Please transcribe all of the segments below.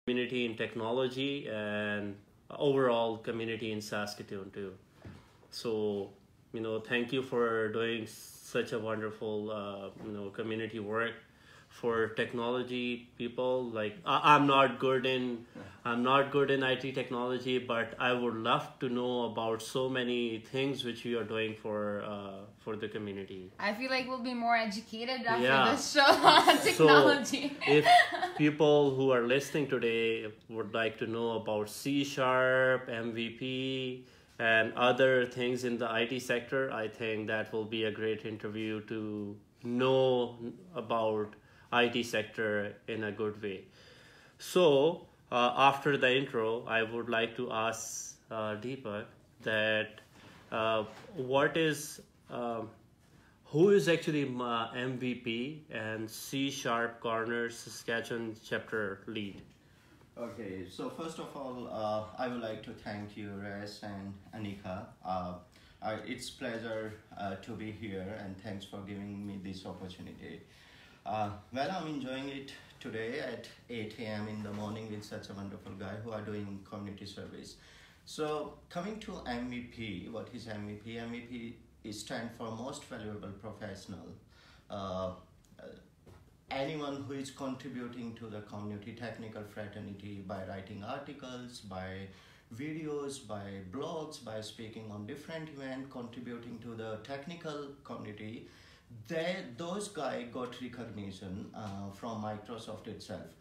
community in technology and overall community in Saskatoon too. So, thank you for doing such a wonderful, community work for technology people. Like I'm not good in IT technology, but I would love to know about so many things which you are doing for the community. I feel like we'll be more educated after Yeah. this show on technology. So, if people who are listening today would like to know about C Sharp, MVP, and other things in the IT sector, I think that will be a great interview to know about IT sector in a good way. So, after the intro, I would like to ask Deepak that what is who is actually MVP and C Sharp Corner Saskatchewan chapter lead? Okay, so first of all, I would like to thank you, Res and Anika. It's pleasure to be here, and thanks for giving me this opportunity. Well, I'm enjoying it today at 8 a.m. in the morning with such a wonderful guy who are doing community service. So coming to MVP, what is MVP? MVP is stand for Most Valuable Professional. Anyone who is contributing to the community technical fraternity by writing articles, by videos, by blogs, by speaking on different events, contributing to the technical community, those guys got recognition from Microsoft itself.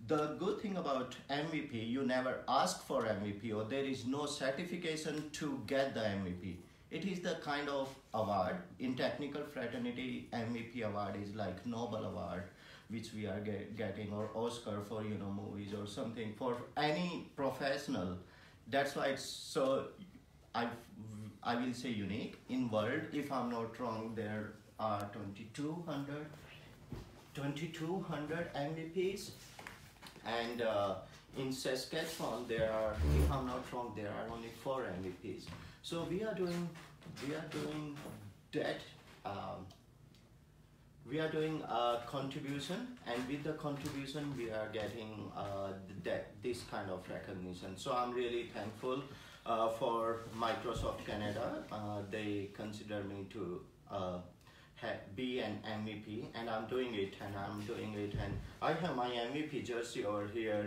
The good thing about MVP, you never ask for MVP, or there is no certification to get the MVP. It is the kind of award in technical fraternity. MVP award is like Nobel award, which we are getting, or Oscar for movies or something for any professional. That's why it's so. I will say unique in world. If I'm not wrong, there are 2,200 MVPs, and in Saskatchewan there are, if I'm not wrong, there are only 4 MVPs. So we are doing that. We are doing a contribution, and with the contribution we are getting this kind of recognition. So I'm really thankful for Microsoft Canada. They consider me to be an MVP, and I'm doing it, and I have my MVP jersey over here.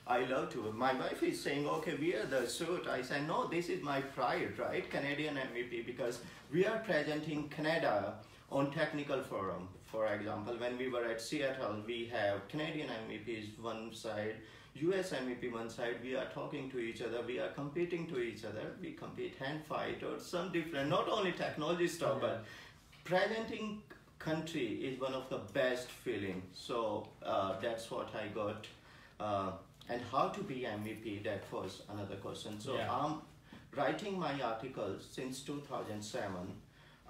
I love to. My wife is saying, okay, wear the suit. I said, no, this is my pride, right? Canadian MVP, because we are presenting Canada on technical forum. For example, when we were at Seattle, we have Canadian MVPs one side, US MVP one side. We are talking to each other, we are competing to each other. We compete hand fight or some different, not only technology stuff, but presenting country is one of the best feeling. So that's what I got. And how to be MVP, that was another question. So I'm writing my articles since 2007.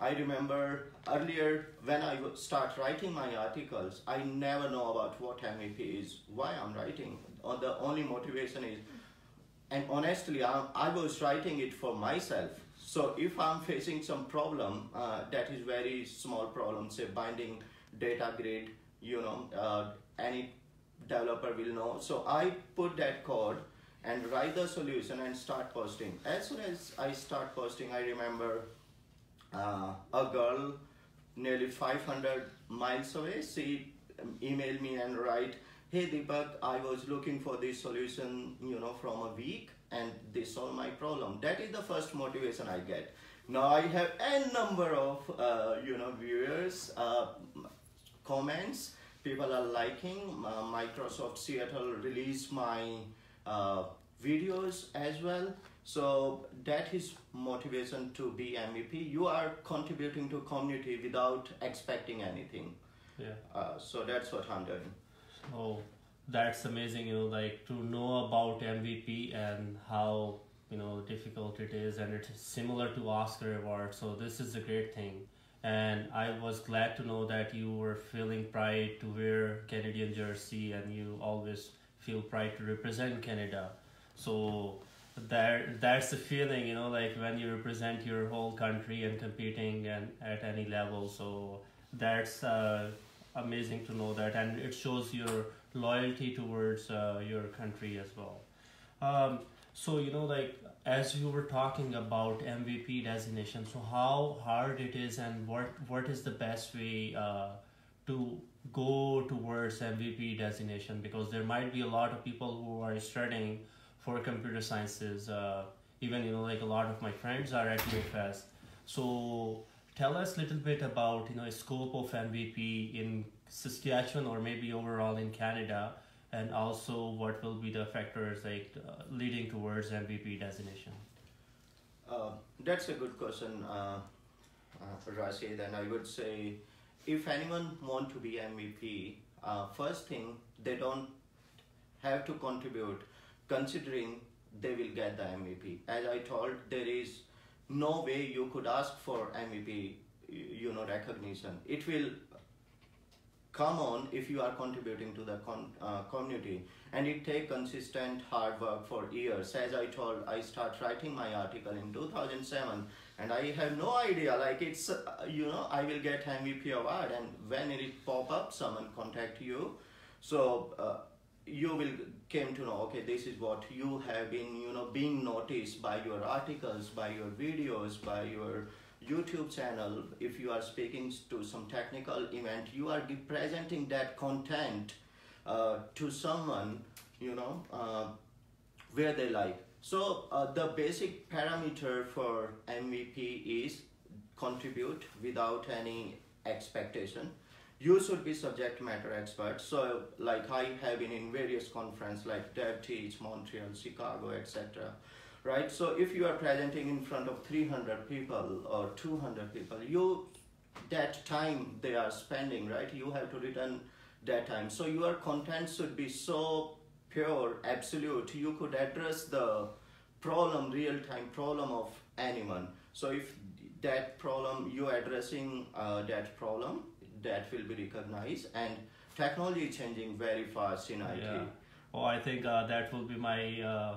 I remember earlier when I would start writing my articles, I never know about what MVP is, why I'm writing. The only motivation is, and honestly, I was writing it for myself. So if I'm facing some problem, that is very small problem, say binding data grid, any developer will know. So I put that code and write the solution and start posting. As soon as I start posting, I remember a girl nearly 500 miles away, she emailed me and write, hey Deepak, I was looking for this solution, from a week, and this solved my problem. That is the first motivation I get. Now I have n number of viewers, comments. People are liking. Microsoft Seattle released my videos as well. So that is motivation to be MVP. You are contributing to community without expecting anything. So that's what I'm doing. Oh, that's amazing, like to know about MVP and how, difficult it is, and it's similar to Oscar award. So this is a great thing. And I was glad to know that you were feeling pride to wear Canadian jersey, and you always feel pride to represent Canada. So that's the feeling, like when you represent your whole country and competing and at any level. So that's amazing to know that, and it shows your loyalty towards your country as well. So like as you were talking about MVP designation, so how hard it is and what is the best way to go towards MVP designation, because there might be a lot of people who are studying for computer sciences. Even like a lot of my friends are at UFS. So tell us a little bit about scope of MVP in Saskatchewan or maybe overall in Canada, and also what will be the factors like leading towards MVP designation. That's a good question, Rashid, and I would say if anyone want to be MVP, first thing, they don't have to contribute considering they will get the MVP. As I told, there is no way you could ask for MVP recognition. It will come on if you are contributing to the community, and it take consistent hard work for years. As I told, I start writing my article in 2007, and I have no idea like it's I will get MVP award, and when it pop up, someone contact you, so you will came to know, okay, this is what you have been being noticed by your articles, by your videos, by your YouTube channel. If you are speaking to some technical event, you are presenting that content to someone where they like. So the basic parameter for MVP is contribute without any expectation. You should be subject matter expert. So like I have been in various conferences like DevTeach, Montreal, Chicago, etc. Right? So if you are presenting in front of 300 people or 200 people, that time they are spending, right? You have to return that time. So your content should be so pure, absolute. You could address the problem, real-time problem of anyone. So if that problem, you addressing that problem, that will be recognized, and technology is changing very fast in IT. Yeah. Oh, I think that will be my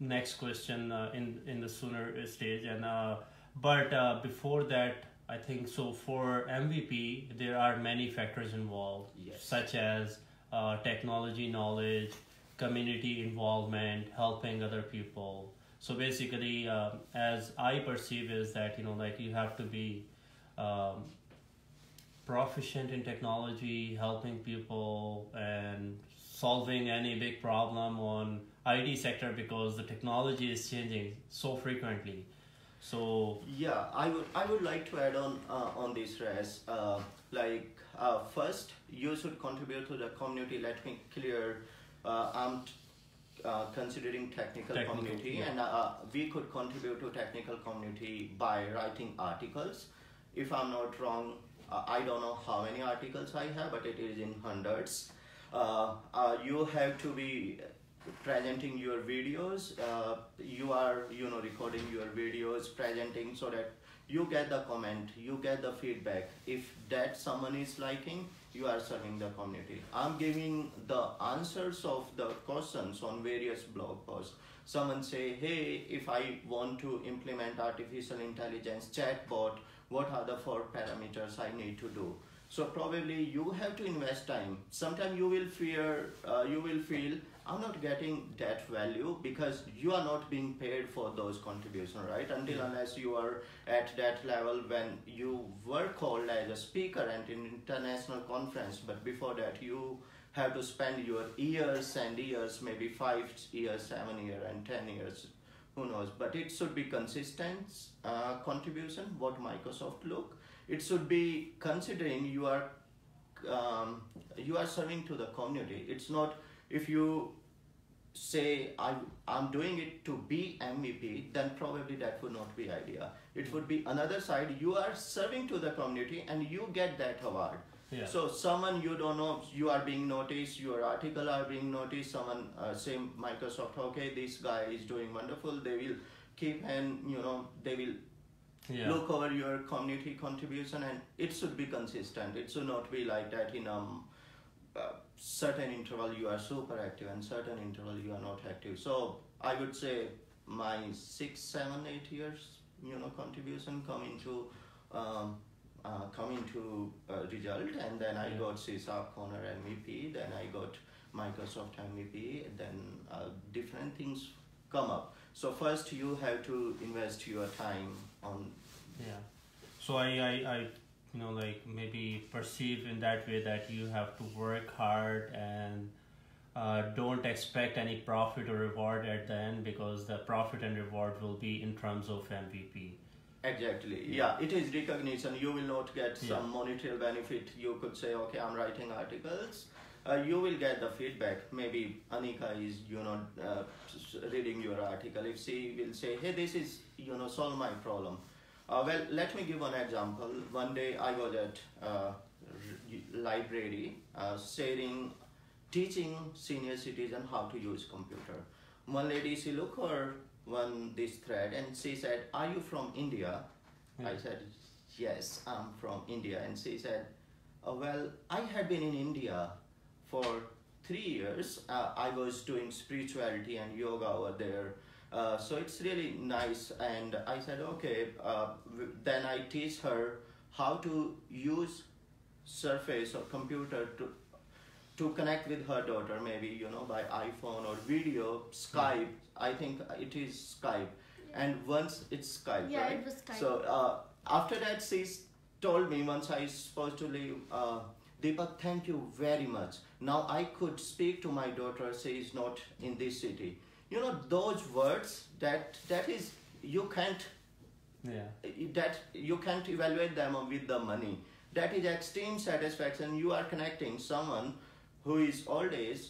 next question in the sooner stage, and but before that, I think so for MVP there are many factors involved, Yes. such as technology knowledge, community involvement, helping other people. So basically, as I perceive is that like you have to be proficient in technology, helping people, and solving any big problem on IT sector, because the technology is changing so frequently. So Yeah, I would like to add on this, Res. First, you should contribute to the community. Let me clear. I'm considering technical community, yeah. and we could contribute to technical community by writing articles. If I'm not wrong, I don't know how many articles I have, but it is in hundreds. You have to be presenting your videos. You are recording your videos, presenting, so that you get the comment, you get the feedback. If that someone is liking, you are serving the community. I'm giving the answers of the questions on various blog posts. Someone say, hey, if I want to implement artificial intelligence chatbot, what are the 4 parameters I need to do? So probably you have to invest time. Sometimes you will feel I'm not getting that value because you are not being paid for those contributions, right? Until unless you are at that level when you were called as a speaker at an international conference, but before that you have to spend your years and years, maybe 5 years, 7 years, and 10 years. Who knows? But it should be consistent contribution. What Microsoft look, it should be considering you are serving to the community. It's not if you say I'm doing it to be MVP, then probably that would not be idea. It would be another side. You are serving to the community and you get that award. Yeah. So someone you don't know, you are being noticed, your article are being noticed, someone say Microsoft, okay, this guy is doing wonderful, they will keep and they will look over your community contribution, and it should be consistent. It should not be like that in certain interval you are super active and certain interval you are not active. So I would say my 6, 7, 8 years contribution come into come into result, and then I got C Corner MVP, then I got Microsoft MVP, then different things come up. So first you have to invest your time on. Yeah. So I like maybe perceive in that way that you have to work hard and don't expect any profit or reward at the end, because the profit and reward will be in terms of MVP. Exactly. Yeah, it is recognition. You will not get some monetary benefit. You could say, okay, I'm writing articles. You will get the feedback. Maybe Anika is, reading your article. If she will say, hey, this is, solve my problem. Well, let me give one example. One day I was at library teaching senior citizen how to use computer. One lady, she looked for this thread and she said, are you from India? I said, yes, I'm from India. And she said, well, I had been in India for 3 years. I was doing spirituality and yoga over there. So it's really nice. And I said, okay, then I teach her how to use Surface or computer to connect with her daughter, maybe, by iPhone or video, Skype. I think it is Skype. And once it's Skype, yeah, right? it was Skype. So after that, she told me once I was supposed to leave, Deepak, thank you very much. Now I could speak to my daughter. She is not in this city. Those words that is, you can't, that you can't evaluate them with the money. That is extreme satisfaction. You are connecting someone who is old age,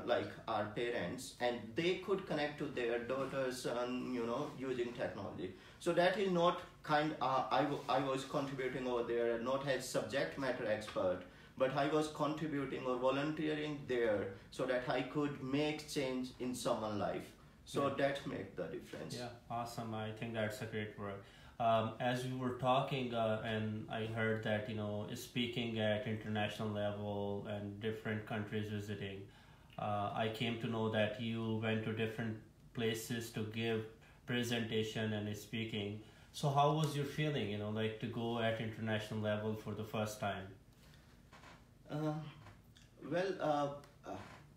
like our parents, and they could connect to their daughters and using technology. So that is not I was contributing over there, not as subject matter expert, but I was contributing or volunteering there so that I could make change in someone's life. So that makes the difference. Yeah, awesome. I think that's a great work. As we were talking, and I heard that speaking at international level and different countries visiting, I came to know that you went to different places to give presentation and speaking. So how was your feeling? Like to go at international level for the first time?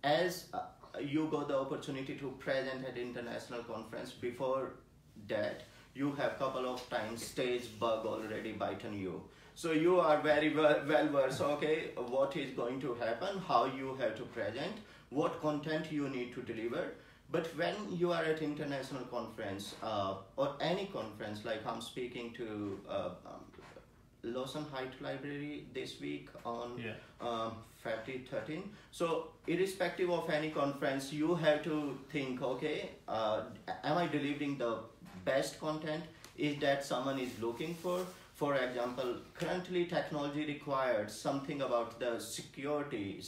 As you got the opportunity to present at international conference, before that you have couple of times stage bug already bitten you, so you are very well versed. Okay, what is going to happen, how you have to present, what content you need to deliver. But when you are at international conference or any conference, like I'm speaking to Lawson Heights Library this week on Feb 13. So irrespective of any conference, you have to think, okay, am I delivering the best content? Is that someone is looking for? For example, currently technology requires something about the security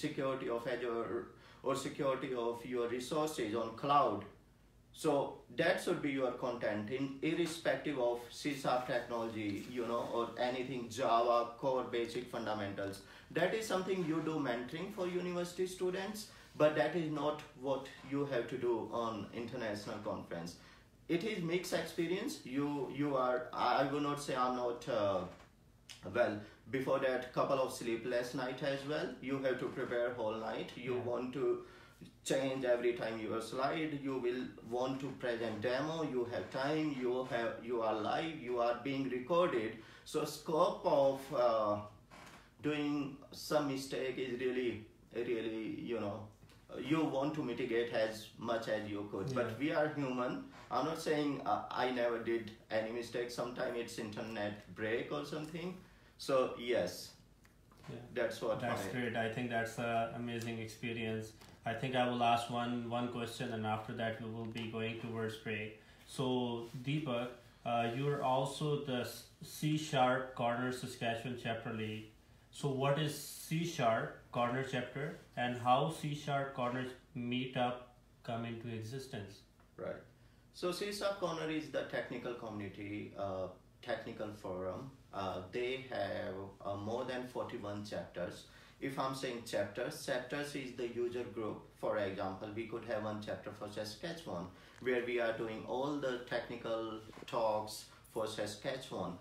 of Azure or security of your resources on cloud. So that should be your content, irrespective of C# technology, or anything Java, core basic fundamentals. That is something you do mentoring for university students, but that is not what you have to do on international conference. It is mixed experience. You are, I will not say I'm not, before that couple of sleepless night as well. You have to prepare whole night. You want to change every time your slide. You will want to present demo. You have time. You are live. You are being recorded. So scope of doing some mistake is really, you want to mitigate as much as you could. But we are human. I'm not saying I never did any mistake. Sometimes it's internet break or something. So yes, that's what. That's great. I think that's an amazing experience. I think I will ask one question, and after that we will be going towards break. So Deepak, you're also the C# Corner Saskatchewan chapter lead. So what is C# Corner chapter, and how C# Corner meetup come into existence? Right. So C# Corner is the technical community, technical forum. They have more than 41 chapters. If I'm saying chapters is the user group. For example, we could have one chapter for Saskatchewan, where we are doing all the technical talks for Saskatchewan.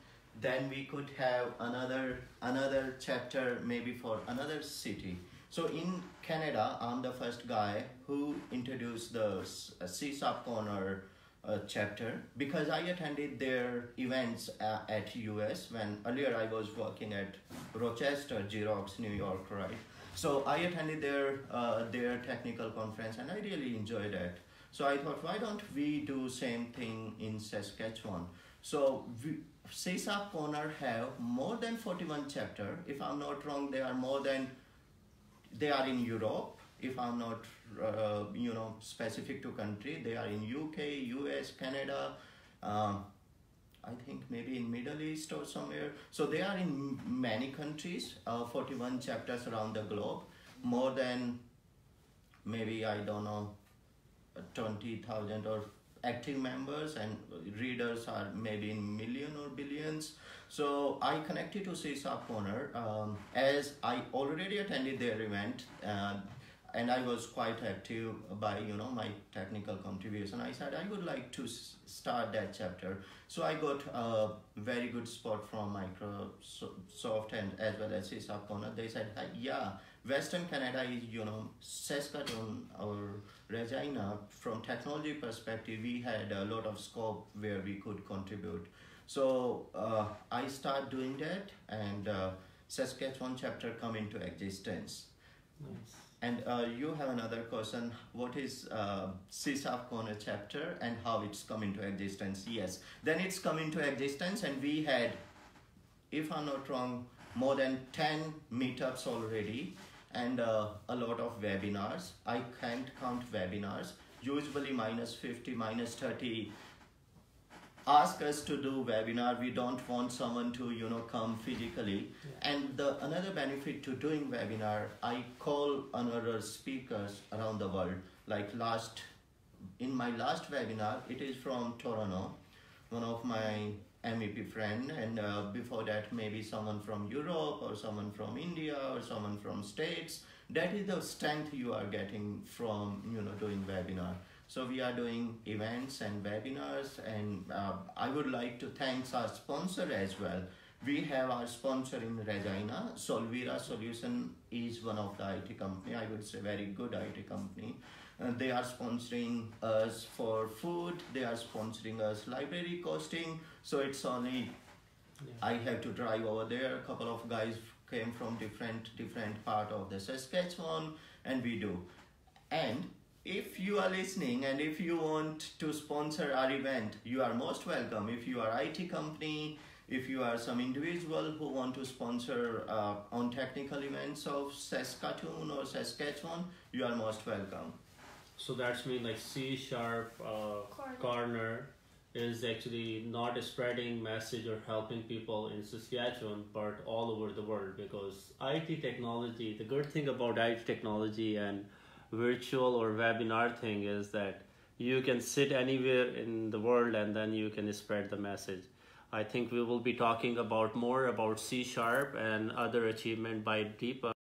then we could have another chapter maybe for another city. So in Canada, I'm the first guy who introduced the C Corner chapter, because I attended their events at US when earlier I was working at Rochester Xerox, New York, right? So I attended their technical conference and I really enjoyed it. So I thought, why don't we do same thing in Saskatchewan? So CSAP Corner have more than 41 chapter. If I'm not wrong, they are in Europe. If I'm not specific to country, they are in UK, US, Canada, I think maybe in Middle East or somewhere. So they are in many countries, 41 chapters around the globe, more than maybe, I don't know, 20,000 or active members, and readers are maybe in million or billions. So I connected to CSAP Corner as I already attended their event, and I was quite active by my technical contribution. I said I would like to start that chapter. So I got a very good support from Microsoft and as well as CSAP Corner. They said, yeah, Western Canada is Saskatoon or Regina. From technology perspective, we had a lot of scope where we could contribute. So I start doing that, and Saskatchewan chapter come into existence. Nice. And you have another question. What is CSAP Corner chapter and how it's come into existence? Yes, then it's come into existence, and we had, if I'm not wrong, more than 10 meetups already, and a lot of webinars. I can't count webinars. Usually -50, -30 ask us to do webinar. We don't want someone to come physically. Yeah. And another benefit to doing webinar, I call another speakers around the world. Like in my last webinar, it is from Toronto, one of my MEP friend, and before that maybe someone from Europe or someone from India or someone from States. That is the strength you are getting from doing webinar. So we are doing events and webinars, and I would like to thank our sponsor as well. We have our sponsor in Regina. Solvira Solution is one of the IT company, I would say very good IT company. They are sponsoring us for food, they are sponsoring us library costing. So it's only, I have to drive over there. A couple of guys came from different part of the Saskatchewan, and we do. And if you are listening and if you want to sponsor our event, you are most welcome. If you are IT company, if you are some individual who want to sponsor on technical events of Saskatoon or Saskatchewan, you are most welcome. So that's mean like C# Corner is actually not spreading message or helping people in Saskatchewan, but all over the world, because IT technology, the good thing about IT technology and virtual or webinar thing is that you can sit anywhere in the world and then you can spread the message. I think we will be talking about more about C# and other achievement by Deepak.